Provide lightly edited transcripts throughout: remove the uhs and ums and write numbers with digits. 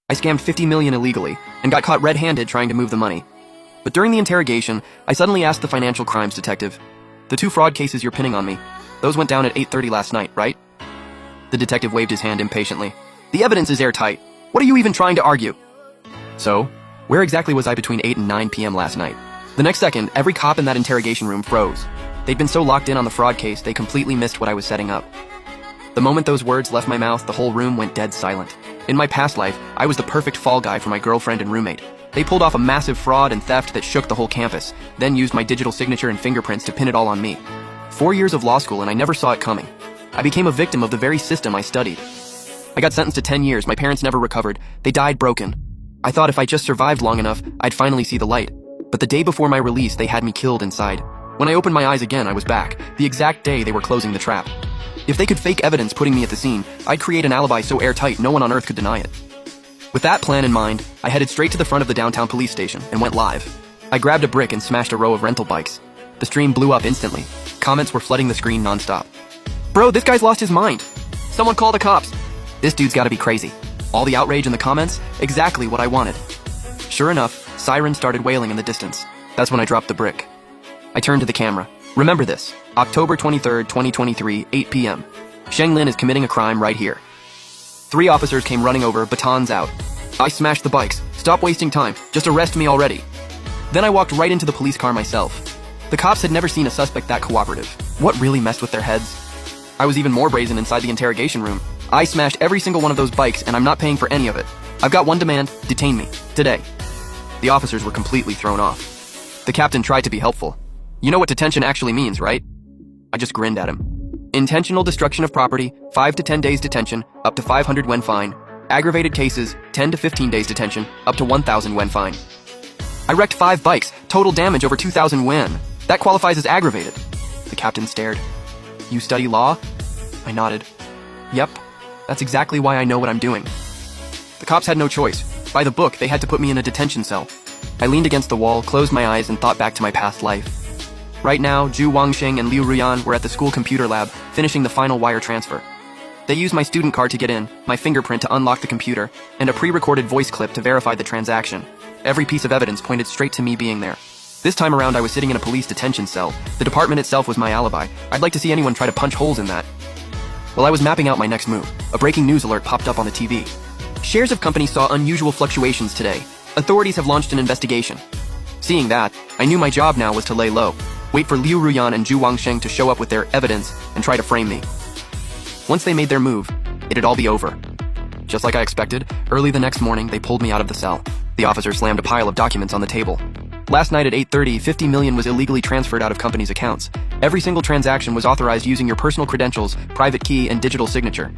I scammed 50 million illegally and got caught red-handed trying to move the money. But during the interrogation, I suddenly asked the financial crimes detective, "The 2 fraud cases you're pinning on me, those went down at 8:30 last night, right?" The detective waved his hand impatiently. "The evidence is airtight. What are you even trying to argue?" So, where exactly was I between 8 and 9 p.m. last night? The next second, every cop in that interrogation room froze. They'd been so locked in on the fraud case, they completely missed what I was setting up. The moment those words left my mouth, the whole room went dead silent. In my past life, I was the perfect fall guy for my girlfriend and roommate. They pulled off a massive fraud and theft that shook the whole campus, then used my digital signature and fingerprints to pin it all on me. 4 years of law school and I never saw it coming. I became a victim of the very system I studied. I got sentenced to 10 years, my parents never recovered, they died broken. I thought if I just survived long enough, I'd finally see the light. But the day before my release, they had me killed inside. When I opened my eyes again, I was back, the exact day they were closing the trap. If they could fake evidence putting me at the scene, I'd create an alibi so airtight no one on earth could deny it. With that plan in mind, I headed straight to the front of the downtown police station and went live. I grabbed a brick and smashed a row of rental bikes. The stream blew up instantly. Comments were flooding the screen nonstop. "Bro, this guy's lost his mind. Someone call the cops. This dude's gotta be crazy." All the outrage in the comments, exactly what I wanted. Sure enough, sirens started wailing in the distance. That's when I dropped the brick. I turned to the camera. "Remember this, October 23rd, 2023, 8 p.m. Sheng Lin is committing a crime right here." 3 officers came running over, batons out. I smashed the bikes. "Stop wasting time. Just arrest me already." Then I walked right into the police car myself. The cops had never seen a suspect that cooperative. What really messed with their heads? I was even more brazen inside the interrogation room. I smashed every single one of those bikes and I'm not paying for any of it. I've got one demand, detain me, today. The officers were completely thrown off. The captain tried to be helpful. "You know what detention actually means, right?" I just grinned at him. "Intentional destruction of property, 5 to 10 days detention, up to 500 yuan fine. Aggravated cases, 10 to 15 days detention, up to 1,000 yuan fine." I wrecked 5 bikes, total damage over 2,000 yuan. That qualifies as aggravated. The captain stared. "You study law?" I nodded. "Yep, that's exactly why I know what I'm doing." The cops had no choice. By the book, they had to put me in a detention cell. I leaned against the wall, closed my eyes, and thought back to my past life. Right now, Zhu Wangsheng and Liu Ruyan were at the school computer lab, finishing the final wire transfer. They used my student card to get in, my fingerprint to unlock the computer, and a pre-recorded voice clip to verify the transaction. Every piece of evidence pointed straight to me being there. This time around, I was sitting in a police detention cell. The department itself was my alibi. I'd like to see anyone try to punch holes in that. While I was mapping out my next move, a breaking news alert popped up on the TV. Shares of companies saw unusual fluctuations today. Authorities have launched an investigation. Seeing that, I knew my job now was to lay low, wait for Liu Ruyan and Zhu Wangsheng to show up with their evidence and try to frame me. Once they made their move, it'd all be over. Just like I expected, early the next morning, they pulled me out of the cell. The officer slammed a pile of documents on the table. Last night at 8:30, 50 million was illegally transferred out of companies' accounts. Every single transaction was authorized using your personal credentials, private key, and digital signature.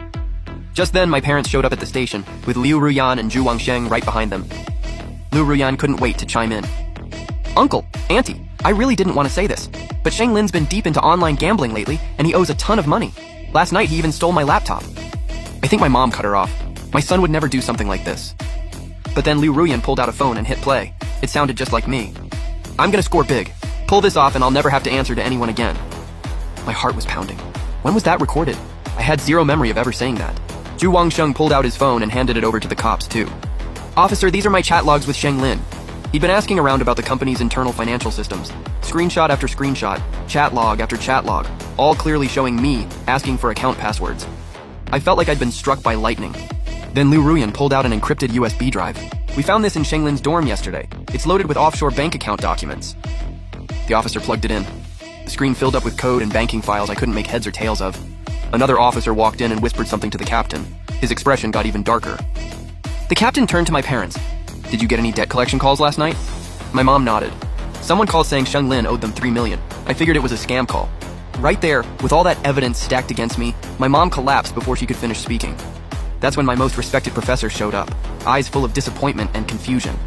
Just then, my parents showed up at the station, with Liu Ruyan and Zhu Wangsheng right behind them. Liu Ruyan couldn't wait to chime in. "Uncle, Auntie, I really didn't want to say this, but Sheng Lin's been deep into online gambling lately, and he owes a ton of money. Last night, he even stole my laptop." I think my mom cut her off. My son would never do something like this. But then Liu Ruyan pulled out a phone and hit play. It sounded just like me. "I'm gonna score big. Pull this off and I'll never have to answer to anyone again." My heart was pounding. When was that recorded? I had zero memory of ever saying that. Zhu Wangsheng pulled out his phone and handed it over to the cops, too. "Officer, these are my chat logs with Sheng Lin." He'd been asking around about the company's internal financial systems. Screenshot after screenshot, chat log after chat log, all clearly showing me asking for account passwords. I felt like I'd been struck by lightning. Then Liu Ruyan pulled out an encrypted USB drive. "We found this in Sheng Lin's dorm yesterday. It's loaded with offshore bank account documents." The officer plugged it in. The screen filled up with code and banking files I couldn't make heads or tails of. Another officer walked in and whispered something to the captain. His expression got even darker. The captain turned to my parents. "Did you get any debt collection calls last night?" My mom nodded. Someone called saying Sheng Lin owed them 3 million. I figured it was a scam call. Right there, with all that evidence stacked against me, my mom collapsed before she could finish speaking. That's when my most respected professor showed up, eyes full of disappointment and confusion.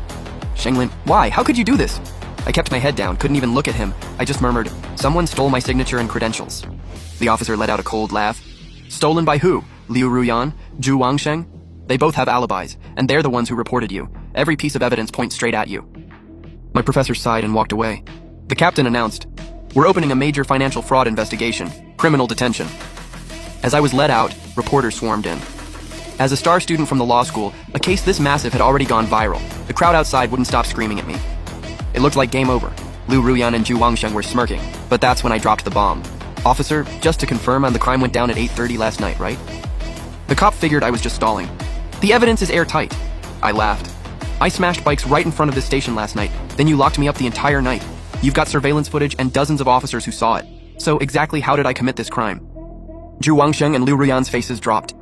"Sheng Lin, why? How could you do this?" I kept my head down, couldn't even look at him. I just murmured, "Someone stole my signature and credentials." The officer let out a cold laugh. "Stolen by who? Liu Ruyan? Zhu Wangsheng? They both have alibis, and they're the ones who reported you. Every piece of evidence points straight at you." My professor sighed and walked away. The captain announced, "We're opening a major financial fraud investigation, criminal detention." As I was let out, reporters swarmed in. As a star student from the law school, a case this massive had already gone viral. The crowd outside wouldn't stop screaming at me. It looked like game over. Liu Ruyan and Zhu Wangsheng were smirking, but that's when I dropped the bomb. Officer, just to confirm, the crime went down at 8:30 last night, right? The cop figured I was just stalling. The evidence is airtight. I laughed. I smashed bikes right in front of this station last night, then you locked me up the entire night. You've got surveillance footage and dozens of officers who saw it. So exactly how did I commit this crime? Zhu Wangsheng and Liu Ruyan's faces dropped.